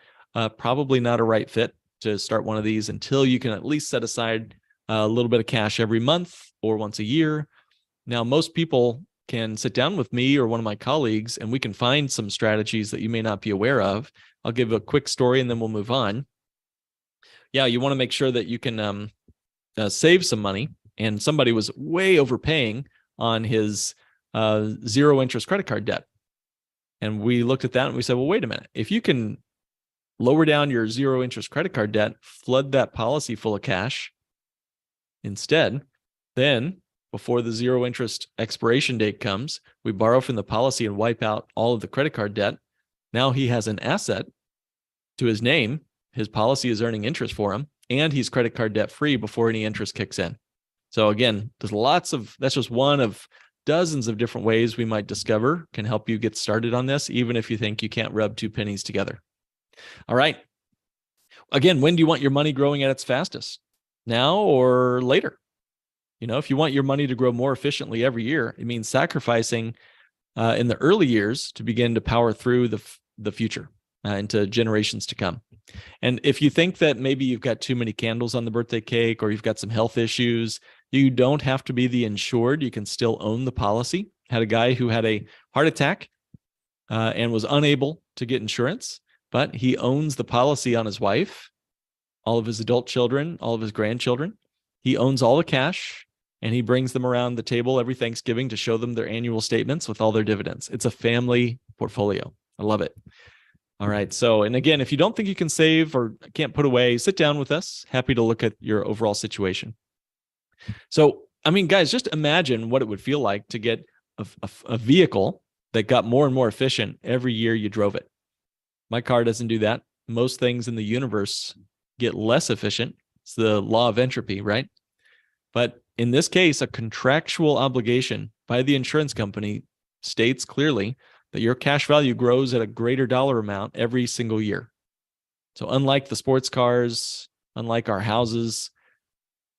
probably not a right fit to start one of these until you can at least set aside a little bit of cash every month or once a year. Now, most people can sit down with me or one of my colleagues, and we can find some strategies that you may not be aware of. I'll give a quick story and then we'll move on. You want to make sure that you can save some money. And somebody was way overpaying on his zero interest credit card debt. And we looked at that and we said, well, wait a minute. If you can lower down your zero interest credit card debt, flood that policy full of cash instead, then before the zero interest expiration date comes, we borrow from the policy and wipe out all of the credit card debt. Now he has an asset to his name his policy is earning interest for him, and he's credit card debt free before any interest kicks in. So again, that's just one of dozens of different ways we might discover can help you get started on this, even if you think you can't rub two pennies together. All right. Again, when do you want your money growing at its fastest? Now or later? If you want your money to grow more efficiently every year, it means sacrificing in the early years to begin to power through the future into generations to come. And if you think that maybe you've got too many candles on the birthday cake, or you've got some health issues, you don't have to be the insured. You can still own the policy. Had a guy who had a heart attack and was unable to get insurance, but he owns the policy on his wife, all of his adult children, all of his grandchildren. He owns all the cash, and he brings them around the table every Thanksgiving to show them their annual statements with all their dividends. It's a family portfolio. I love it. All right. So, and again, if you don't think you can save or can't put away, sit down with us. Happy to look at your overall situation. So, I mean, guys, just imagine what it would feel like to get a vehicle that got more and more efficient every year you drove it. My car doesn't do that. Most things in the universe get less efficient. It's the law of entropy, right? But in this case, a contractual obligation by the insurance company states clearly that your cash value grows at a greater dollar amount every single year. So unlike the sports cars, unlike our houses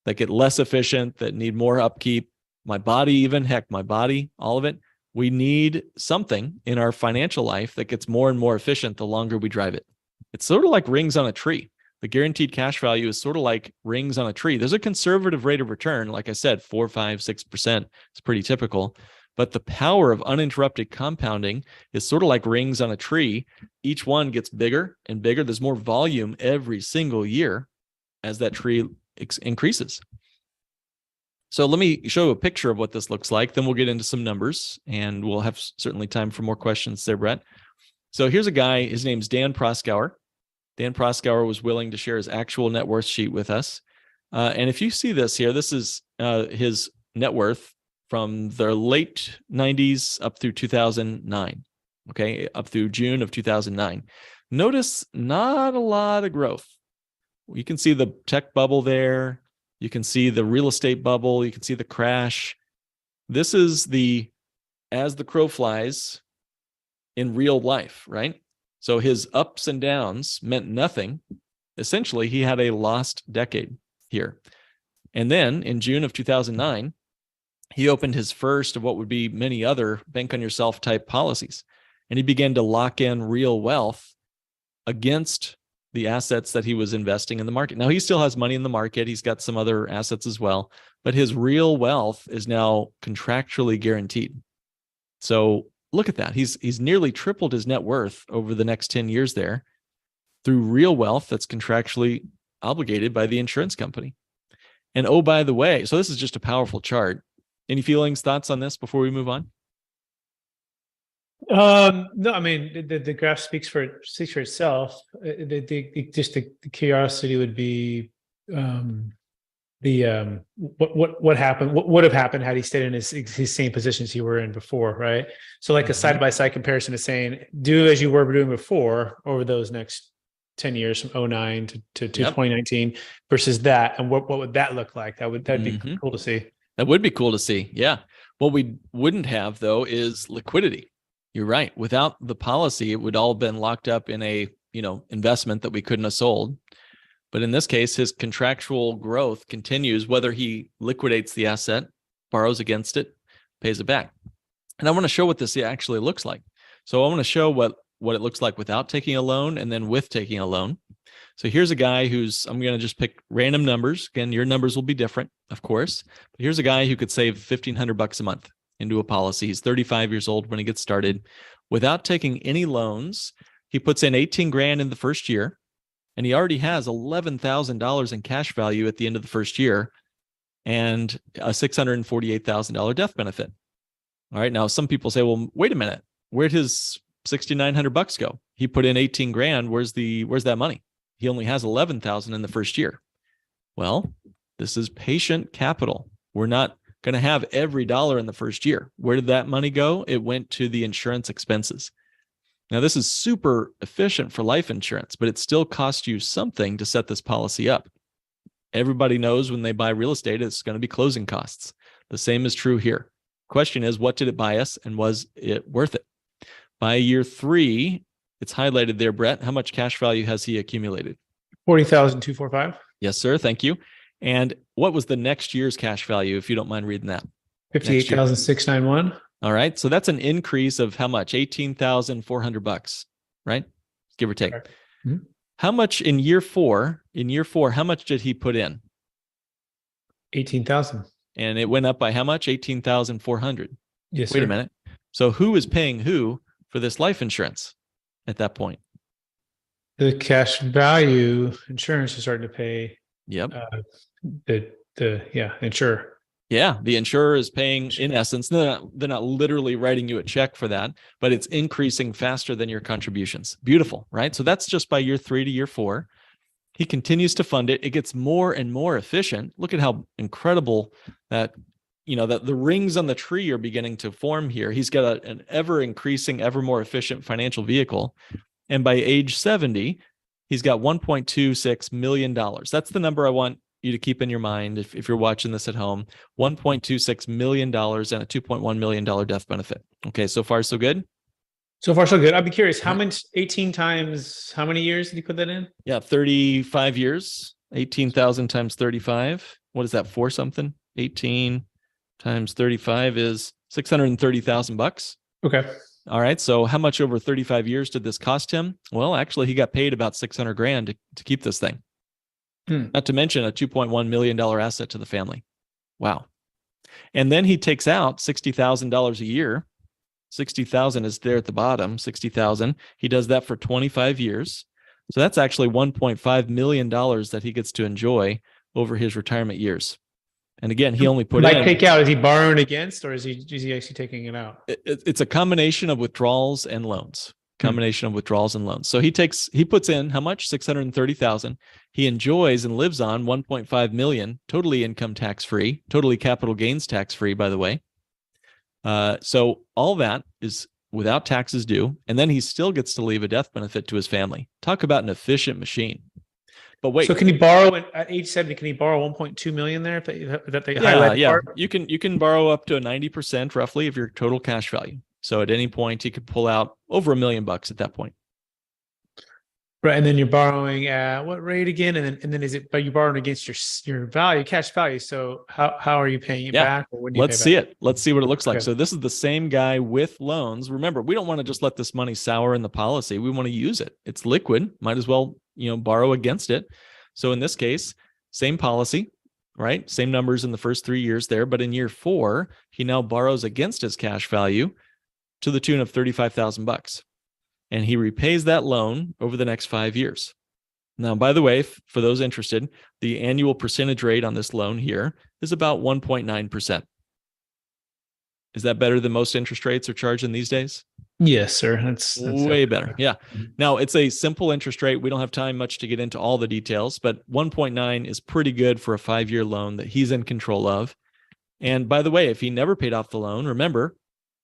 that get less efficient, that need more upkeep, my body, all of it, we need something in our financial life that gets more and more efficient the longer we drive it. It's sort of like rings on a tree. The guaranteed cash value is sort of like rings on a tree. There's a conservative rate of return. Like I said, 4, 5, 6% is pretty typical. But the power of uninterrupted compounding is sort of like rings on a tree. Each one gets bigger and bigger. There's more volume every single year as that tree increases. So let me show a picture of what this looks like. Then we'll get into some numbers, and we'll have certainly time for more questions there, Brett. So here's a guy. His name's Dan Proskauer. Dan Proskauer was willing to share his actual net worth sheet with us. And if you see this here, this is his net worth from the late 90s up through 2009, okay, up through June of 2009. Notice not a lot of growth. You can see the tech bubble there. You can see the real estate bubble. You can see the crash. This is as the crow flies in real life, right? So his ups and downs meant nothing. Essentially, he had a lost decade here. And then in June of 2009, he opened his first of what would be many other bank on yourself type policies. And he began to lock in real wealth against the assets that he was investing in the market. Now, he still has money in the market. He's got some other assets as well, but his real wealth is now contractually guaranteed. So look at that. He's nearly tripled his net worth over the next 10 years there through real wealth that's contractually obligated by the insurance company. And oh, by the way, so this is just a powerful chart. Any feelings, thoughts on this before we move on? No, I mean the graph speaks for itself. The curiosity would be what happened, what would have happened had he stayed in his same positions he were in before, right? So like a side by side comparison is saying, do as you were doing before over those next 10 years from 2009 to 2019 versus that, and what would that look like? That'd be cool to see. That would be cool to see. Yeah. What we wouldn't have though is liquidity. You're right. Without the policy, it would all been locked up in a, investment that we couldn't have sold. But in this case, his contractual growth continues whether he liquidates the asset, borrows against it, pays it back. And I want to show what this actually looks like. So I want to show what it looks like without taking a loan and then with taking a loan. So here's a guy I'm going to just pick random numbers. Again, your numbers will be different, of course. But here's a guy who could save $1,500 a month into a policy. He's 35 years old when he gets started. Without taking any loans, he puts in 18 grand in the first year, and he already has $11,000 in cash value at the end of the first year and a $648,000 death benefit. All right. Now, some people say, well, wait a minute, where'd his $6,900 go? He put in 18 grand. Where's that money? He only has 11,000 in the first year. Well, this is patient capital. We're not going to have every dollar in the first year. Where did that money go? It went to the insurance expenses. Now, this is super efficient for life insurance, but it still costs you something to set this policy up. Everybody knows when they buy real estate, it's going to be closing costs. The same is true here. Question is, what did it buy us, and was it worth it? By year 3, it's highlighted there, Brett. How much cash value has he accumulated? 40,245. Yes, sir. Thank you. And what was the next year's cash value, if you don't mind reading that? 58,691. All right. So that's an increase of how much? $18,400, right? Give or take. Mm-hmm. How much in year 4? In year 4, how much did he put in? 18,000. And it went up by how much? 18,400. Yes, Wait sir. a minute. So who is paying who for this life insurance at that point? The cash value insurance is starting to pay. Yep. The insurer. Yeah, the insurer is paying, in essence. They're not literally writing you a check for that, but it's increasing faster than your contributions. Beautiful, right? So that's just by year 3 to year 4. He continues to fund it. It gets more and more efficient. Look at how incredible that, that the rings on the tree are beginning to form here. He's got an ever increasing, ever more efficient financial vehicle. And by age 70, he's got $1.26 million. That's the number I want you to keep in your mind if you're watching this at home. $1.26 million and a $2.1 million death benefit. Okay, so far so good? So far so good. I'd be curious, how much, 18 times, how many years did he put that in? Yeah, 35 years. 18,000 times 35. What is that, for something? 18 times 35 is $630,000. Okay. All right. So how much over 35 years did this cost him? Well, actually, he got paid about $600,000 to keep this thing. Not to mention a $2.1 million asset to the family. Wow. And then he takes out $60,000 a year. 60,000 is there at the bottom, 60,000. He does that for 25 years. So that's actually $1.5 million that he gets to enjoy over his retirement years. And again, he only put in. Take out, is he borrowing against, or is he actually taking it out? It's a combination of withdrawals and loans. Of withdrawals and loans. So he puts in how much? 630,000. He enjoys and lives on 1.5 million, totally income tax free, totally capital gains tax free, by the way. So all that is without taxes due. And then he still gets to leave a death benefit to his family. Talk about an efficient machine. But wait. So can he borrow at age 70? Can he borrow 1.2 million there? That they highlight? Yeah. You can borrow up to a 90% roughly of your total cash value. So at any point, he could pull out over $1 million at that point. Right, and then you're borrowing at what rate again? And then is it? But you're borrowing against your value, cash value. So how are you paying it back? Or when do you Let's pay see back? it. Let's see what it looks like. So this is the same guy with loans. Remember, we don't want to just let this money sour in the policy. We want to use it. It's liquid. Might as well borrow against it. So in this case, same policy, right? Same numbers in the first 3 years there, but in year 4, he now borrows against his cash value to the tune of $35,000. And he repays that loan over the next 5 years. Now, by the way, for those interested, the annual percentage rate on this loan here is about 1.9%. Is that better than most interest rates are charging these days? Yes, sir. That's way better. Yeah. Now, it's a simple interest rate. We don't have time much to get into all the details, but 1.9 is pretty good for a 5-year loan that he's in control of. And by the way, if he never paid off the loan, remember,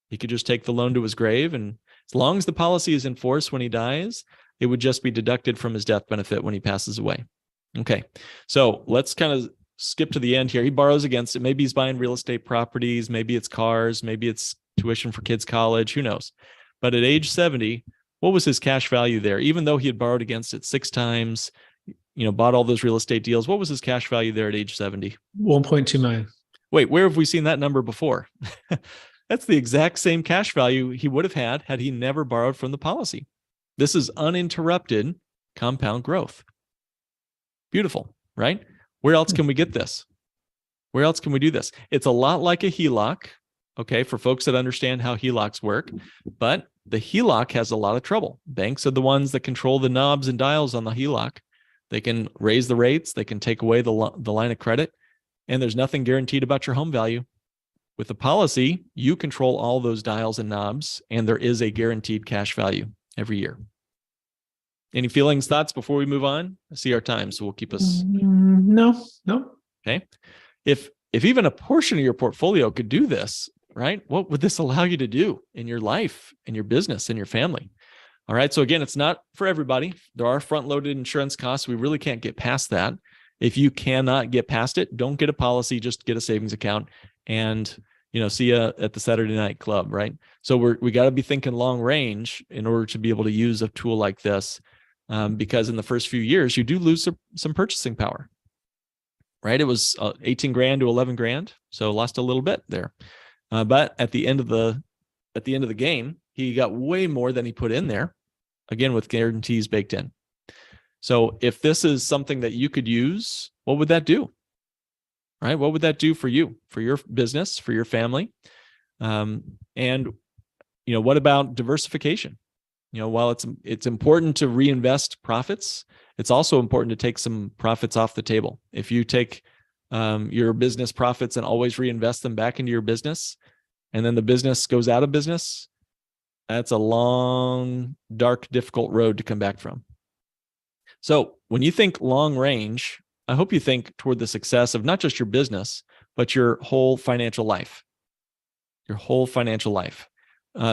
he could just take the loan to his grave, and as long as the policy is in force when he dies, it would just be deducted from his death benefit when he passes away. Okay, so let's kind of skip to the end here. He borrows against it. Maybe he's buying real estate properties. Maybe it's cars. Maybe it's tuition for kids' college. Who knows? But at age 70, what was his cash value there? Even though he had borrowed against it 6 times, bought all those real estate deals, what was his cash value there at age 70? 1.2 million. Wait, where have we seen that number before? That's the exact same cash value he would have had he never borrowed from the policy. This is uninterrupted compound growth. Beautiful, right? Where else can we get this? Where else can we do this? It's a lot like a HELOC, okay, for folks that understand how HELOCs work, but the HELOC has a lot of trouble. Banks are the ones that control the knobs and dials on the HELOC. They can raise the rates, they can take away the line of credit, and there's nothing guaranteed about your home value. With the policy, you control all those dials and knobs, and there is a guaranteed cash value every year. Any feelings, thoughts before we move on? I see our time, so we'll keep us. No. Okay. If even a portion of your portfolio could do this, right? What would this allow you to do in your life, in your business, in your family? All right. So again, it's not for everybody. There are front-loaded insurance costs. We really can't get past that. If you cannot get past it, don't get a policy, just get a savings account and, see you at the Saturday night club, right? So we got to be thinking long range in order to be able to use a tool like this, because in the first few years, you do lose some purchasing power, right? It was 18 grand to 11 grand. So lost a little bit there. But at the end of the game, he got way more than he put in there, again, with guarantees baked in. So if this is something that you could use, what would that do? Right? What would that do for you, for your business, for your family? And what about diversification? While it's important to reinvest profits, it's also important to take some profits off the table. If you take your business profits and always reinvest them back into your business, and then the business goes out of business, that's a long, dark, difficult road to come back from. So when you think long range, I hope you think toward the success of not just your business, but your whole financial life. Your whole financial life.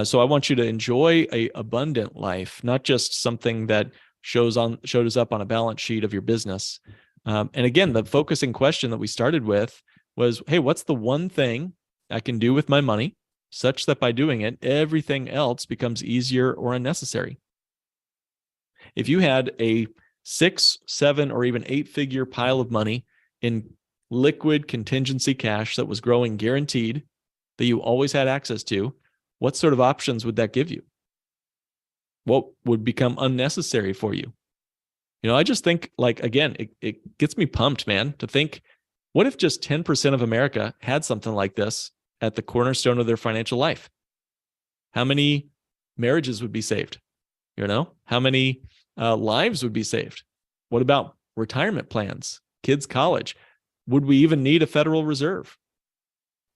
So I want you to enjoy an abundant life, not just something that shows up on a balance sheet of your business. And again, the focusing question that we started with was, hey, what's the one thing I can do with my money such that by doing it, everything else becomes easier or unnecessary? If you had a 6, 7, or even 8-figure pile of money in liquid contingency cash that was growing guaranteed, that you always had access to, what sort of options would that give you? What would become unnecessary for you? I just think, again, it gets me pumped, man, to think, what if just 10% of America had something like this at the cornerstone of their financial life? How many marriages would be saved? How many lives would be saved? What about retirement plans, kids' college? Would we even need a Federal Reserve?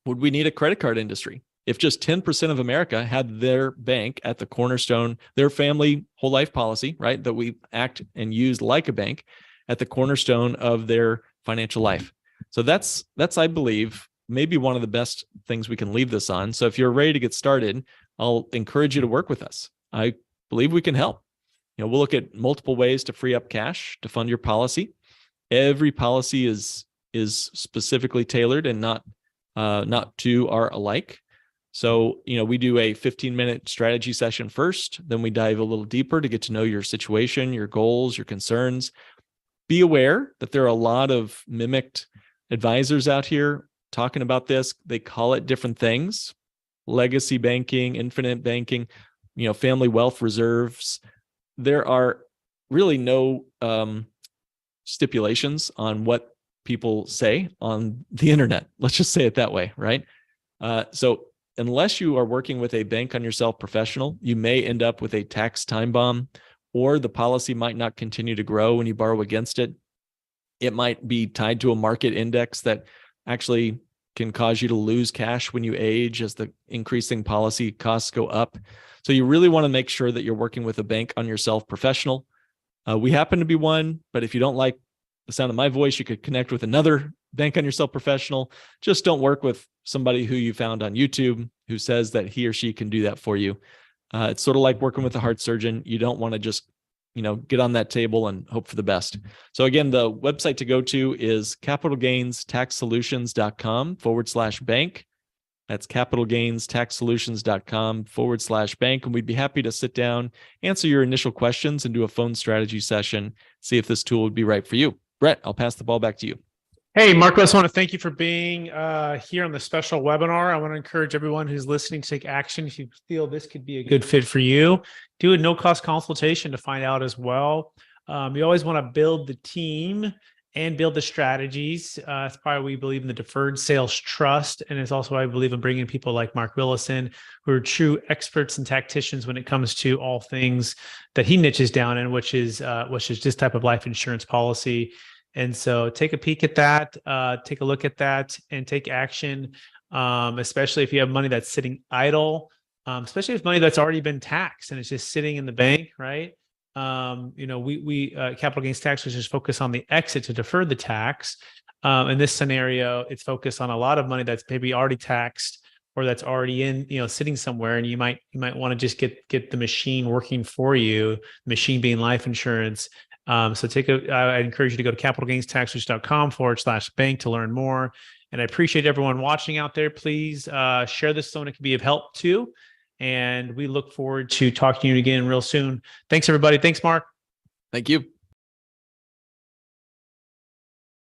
Would we need a credit card industry? If just 10% of America had their bank at the cornerstone, their family whole life policy, right, that we act and use like a bank, at the cornerstone of their financial life. So that's I believe, maybe one of the best things we can leave this on. So if you're ready to get started, I'll encourage you to work with us. I believe we can help. We'll look at multiple ways to free up cash to fund your policy. Every policy is specifically tailored and not two are alike. So, we do a 15-minute strategy session first, then we dive a little deeper to get to know your situation, your goals, your concerns. Be aware that there are a lot of mimicked advisors out here talking about this. They call it different things: legacy banking, infinite banking, family wealth reserves. There are really no stipulations on what people say on the internet. Let's just say it that way, right? So unless you are working with a bank on yourself professional, you may end up with a tax time bomb, or the policy might not continue to grow when you borrow against it. It might be tied to a market index that actually can cause you to lose cash when you age as the increasing policy costs go up. So you really want to make sure that you're working with a bank on yourself professional. We happen to be one, but if you don't like the sound of my voice, you could connect with another bank on yourself professional. Just don't work with somebody who you found on YouTube who says that he or she can do that for you. It's sort of like working with a heart surgeon. You don't want to just, get on that table and hope for the best. So again, the website to go to is capitalgainstaxsolutions.com/bank. That's capitalgainstaxsolutions.com/bank. And we'd be happy to sit down, answer your initial questions, and do a phone strategy session, see if this tool would be right for you. Brett, I'll pass the ball back to you. Hey, Marco, I just want to thank you for being here on the special webinar. I want to encourage everyone who's listening to take action. If you feel this could be a good fit for you, do a no-cost consultation to find out as well. You always want to build the team and build the strategies. That's probably why we believe in the Deferred Sales Trust. And it's also why I believe in bringing people like Mark Willison, who are true experts and tacticians when it comes to all things that he niches down in, which is this type of life insurance policy. And so take a peek at that, take a look at that, and take action, especially if you have money that's sitting idle, especially if money that's already been taxed and it's just sitting in the bank, right? We capital gains tax, which is focused on the exit to defer the tax. In this scenario, it's focused on a lot of money that's maybe already taxed, or that's already in, sitting somewhere, and you might want to just get the machine working for you, the machine being life insurance. So I encourage you to go to capitalgainstaxresearch.com/bank to learn more. And I appreciate everyone watching out there. Please share this so it can be of help too. And we look forward to talking to you again real soon. Thanks, everybody. Thanks, Mark. Thank you.